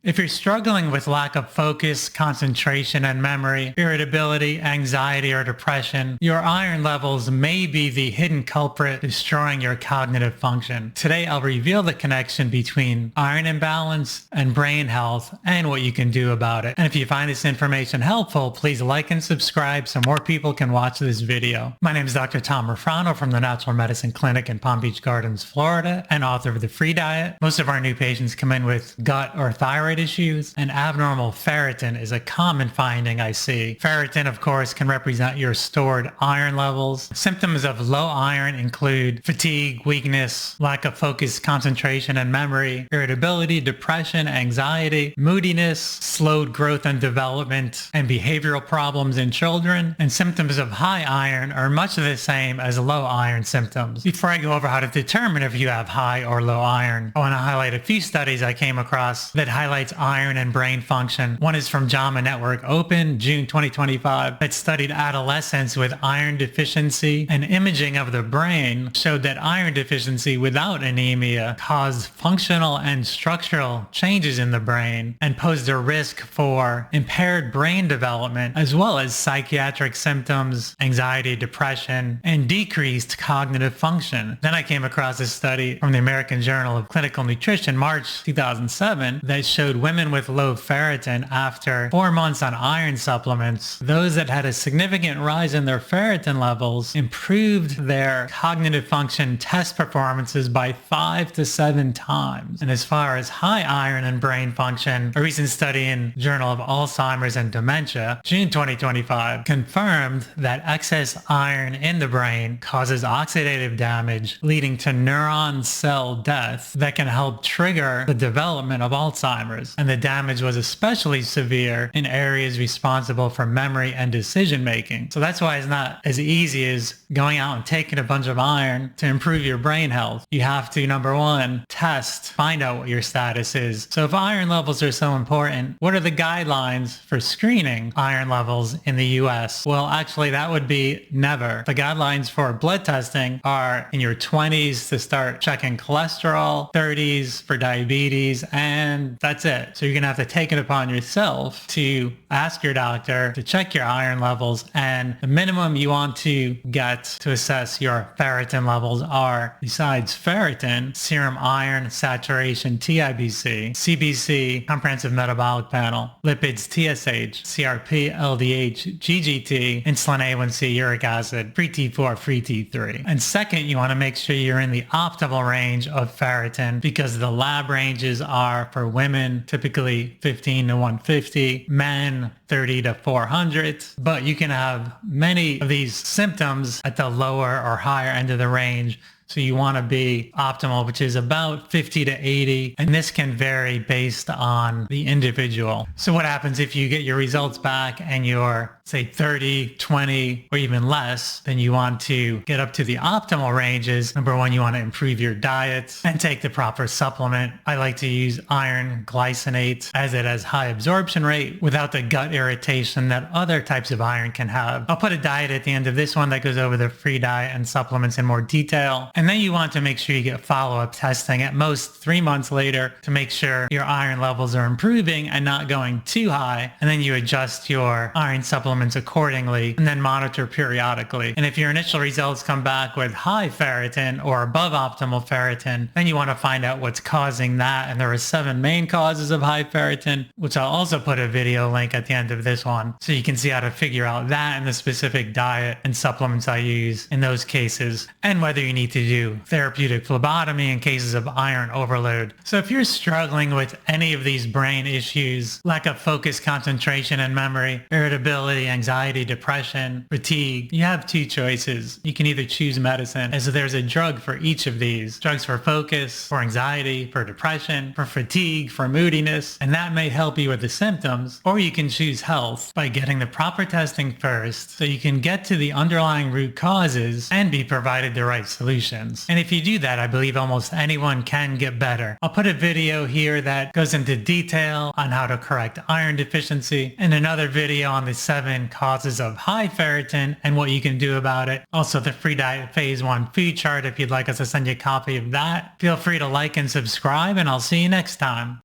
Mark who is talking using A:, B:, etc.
A: If you're struggling with lack of focus, concentration, and memory, irritability, anxiety, or depression, your iron levels may be the hidden culprit destroying your cognitive function. Today, I'll reveal the connection between iron imbalance and brain health and what you can do about it. And if you find this information helpful, please like and subscribe so more people can watch this video. My name is Dr. Tom Rofrano from the Natural Medicine Clinic in Palm Beach Gardens, Florida, and author of The Free Diet. Most of our new patients come in with gut or thyroid issues, and abnormal ferritin is a common finding I see. Ferritin, of course, can represent your stored iron levels. Symptoms of low iron include fatigue, weakness, lack of focus, concentration, and memory, irritability, depression, anxiety, moodiness, slowed growth and development, and behavioral problems in children. And symptoms of high iron are much the same as low iron symptoms. Before I go over how to determine if you have high or low iron, I want to highlight a few studies I came across that highlights iron and brain function. One is from JAMA Network Open, June 2025, that studied adolescents with iron deficiency, and imaging of the brain showed that iron deficiency without anemia caused functional and structural changes in the brain and posed a risk for impaired brain development, as well as psychiatric symptoms, anxiety, depression, and decreased cognitive function. Then I came across a study from the American Journal of Clinical Nutrition, March 2007, that showed women with low ferritin after 4 months on iron supplements, those that had a significant rise in their ferritin levels improved their cognitive function test performances by 5 to 7 times. And as far as high iron and brain function, a recent study in Journal of Alzheimer's and Dementia, June 2025, confirmed that excess iron in the brain causes oxidative damage, leading to neuron cell death that can help trigger the development of Alzheimer's. And the damage was especially severe in areas responsible for memory and decision making. So that's why it's not as easy as going out and taking a bunch of iron to improve your brain health. You have to, number one, test, find out what your status is. So if iron levels are so important, what are the guidelines for screening iron levels in the US? Well, actually, that would be never. The guidelines for blood testing are in your 20s to start checking cholesterol, 30s for diabetes, and that's it. So you're going to have to take it upon yourself to ask your doctor to check your iron levels, and the minimum you want to get to assess your ferritin levels are, besides ferritin, serum iron saturation TIBC, CBC, comprehensive metabolic panel, lipids TSH, CRP, LDH, GGT, insulin A1C, uric acid, free T4, free T3. And second, you want to make sure you're in the optimal range of ferritin, because the lab ranges are for women typically 15 to 150, men 30 to 400, but you can have many of these symptoms at the lower or higher end of the range. So you want to be optimal, which is about 50 to 80. And this can vary based on the individual. So what happens if you get your results back and you're, say, 30, 20, or even less? Then you want to get up to the optimal ranges. Number one, you want to improve your diet and take the proper supplement. I like to use iron glycinate, as it has high absorption rate without the gut irritation that other types of iron can have. I'll put a diet at the end of this one that goes over the free diet and supplements in more detail. And then you want to make sure you get follow-up testing at most 3 months later to make sure your iron levels are improving and not going too high. And then you adjust your iron supplements accordingly and then monitor periodically. And if your initial results come back with high ferritin or above optimal ferritin, then you want to find out what's causing that. And there are 7 main causes of high ferritin, which I'll also put a video link at the end of this one, so you can see how to figure out that and the specific diet and supplements I use in those cases, and whether you need to do therapeutic phlebotomy in cases of iron overload. So if you're struggling with any of these brain issues, lack of focus, concentration, and memory, irritability, anxiety, depression, fatigue, you have 2 choices. You can either choose medicine, as there's a drug for each of these. Drugs for focus, for anxiety, for depression, for fatigue, for moodiness, and that may help you with the symptoms. Or you can choose health by getting the proper testing first, so you can get to the underlying root causes and be provided the right solutions. And if you do that, I believe almost anyone can get better. I'll put a video here that goes into detail on how to correct iron deficiency, and another video on the 7 causes of high ferritin and what you can do about it. Also, the free diet phase 1 food chart if you'd like us to send you a copy of that. Feel free to like and subscribe, and I'll see you next time.